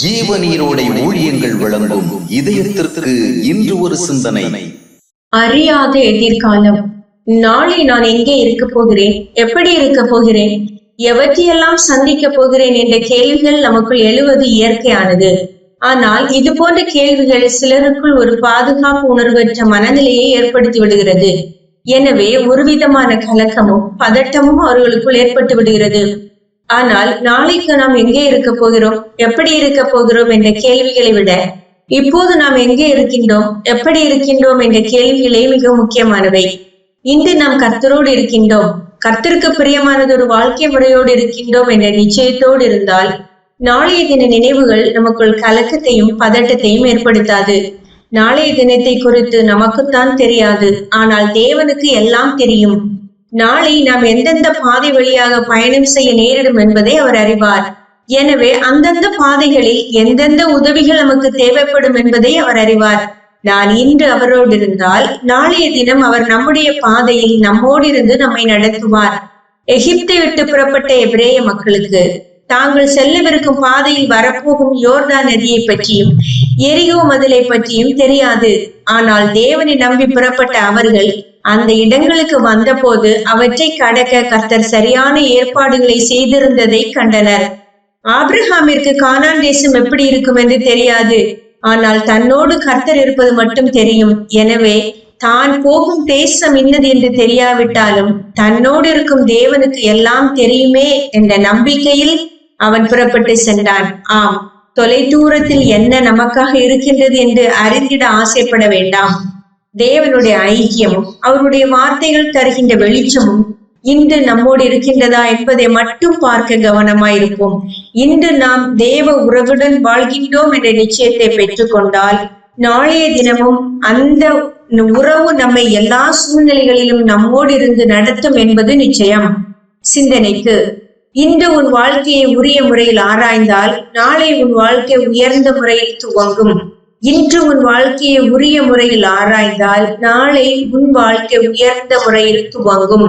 ஜீவநீரோடை ஊழியங்கள் வழங்கும் இதயத்திற்கு இன்று ஒரு சிந்தனை. அறியாத எதிர்காலம். நாளை நான் எங்கே இருக்க போகிறேன், எப்படி இருக்க போகிறேன், எவற்றையெல்லாம் சந்திக்க போகிறேன் என்ற கேள்விகள் நமக்குள் எழுவது இயற்கையானது. ஆனால் இது போன்ற கேள்விகள் சிலருக்குள் ஒரு பாதுகாப்பு உணர்வற்ற மனநிலையை ஏற்படுத்தி விடுகிறது. எனவே ஒரு விதமான கலக்கமும் பதட்டமும் அவர்களுக்குள் ஏற்பட்டு விடுகிறது. ஆனால் நாளைக்கு நாம் எங்கே இருக்க போகிறோம், எப்படி இருக்க போகிறோம் என்ற கேள்விகளை விட இப்போது நாம் எங்கே இருக்கின்றோம், எப்படி இருக்கின்றோம் என்ற கேள்விகளே மிக முக்கியமானவை. இன்று நாம் கர்த்தரோடு இருக்கின்றோம், கர்த்தருக்கு பிரியமானது ஒரு வாழ்க்கை முறையோடு இருக்கின்றோம் என்ற நிச்சயத்தோடு இருந்தால் நாளைய தின நினைவுகள் நமக்குள் கலக்கத்தையும் பதட்டத்தையும் ஏற்படுத்தாது. நாளைய தினத்தை குறித்து நமக்குத்தான் தெரியாது, ஆனால் தேவனுக்கு எல்லாம் தெரியும். நாளை நாம் எந்தெந்த பாதை வழியாக பயணம் செய்ய நேரிடும் என்பதை அவர் அறிவார். எனவே அந்தந்த பாதைகளில் எந்தெந்த உதவிகள் நமக்கு தேவைப்படும் என்பதை அவர் அறிவார். நான் இன்று அவரோடு இருந்தால் நாளைய தினம் அவர் நம்முடைய பாதையில் நம்மோடு இருந்து நம்மை நடத்துவார். எகிப்தை விட்டு புறப்பட்ட எபிரேய மக்களுக்கு தாங்கள் செல்லவிருக்கும் பாதையில் வரப்போகும் யோர்தான் நதியை பற்றியும் எரிகோ மதிலை பற்றியும் தெரியாது. ஆனால் தேவனை நம்பி புறப்பட்ட அவர்கள் அந்த இடங்களுக்கு வந்த போது அவற்றை கடக்க கர்த்தர் சரியான ஏற்பாடுகளை செய்திருந்ததை கண்டனர். ஆபிரகாமிற்கு கானான் தேசம் எப்படி இருக்கும் என்று தெரியாது, ஆனால் தன்னோடு கர்த்தர் இருப்பது மட்டும் தெரியும். எனவே தான் போகும் தேசம் இன்னது என்று தெரியாவிட்டாலும் தன்னோடு இருக்கும் தேவனுக்கு எல்லாம் தெரியுமே என்ற நம்பிக்கையில் அவன் புறப்பட்டு சென்றான். ஆம், தொலை தூரத்தில் என்ன நமக்காக இருக்கின்றது என்று அறிந்திட ஆசைப்பட வேண்டாம். தேவனுடைய ஐக்கியமும் அவருடைய வார்த்தைகள் தருகின்ற வெளிச்சமும் இன்று நம்மோடு இருக்கின்றதா என்பதை மட்டும் பார்க்க கவனமாயிருப்போம். இன்று நாம் தேவ உறவுடன் வாழ்கின்றோம் என்ற நிச்சயத்தை பெற்றுக்கொண்டால் நாளைய தினமும் அந்த உறவு நம்மை எல்லா சூழ்நிலைகளிலும் நம்மோடு இருந்து நடத்தும் என்பது நிச்சயம். சிந்தனைக்கு, இன்று உன் வாழ்க்கையை உரிய முறையில் ஆராய்ந்தால் நாளை உன் வாழ்க்கை உயர்ந்த முறையில் துவங்கும். இன்று உன் வாழ்க்கையை உரிய முறையில் ஆராய்ந்தால் நாளை உன் வாழ்க்கை உயர்ந்த முறையில் துவங்கும்.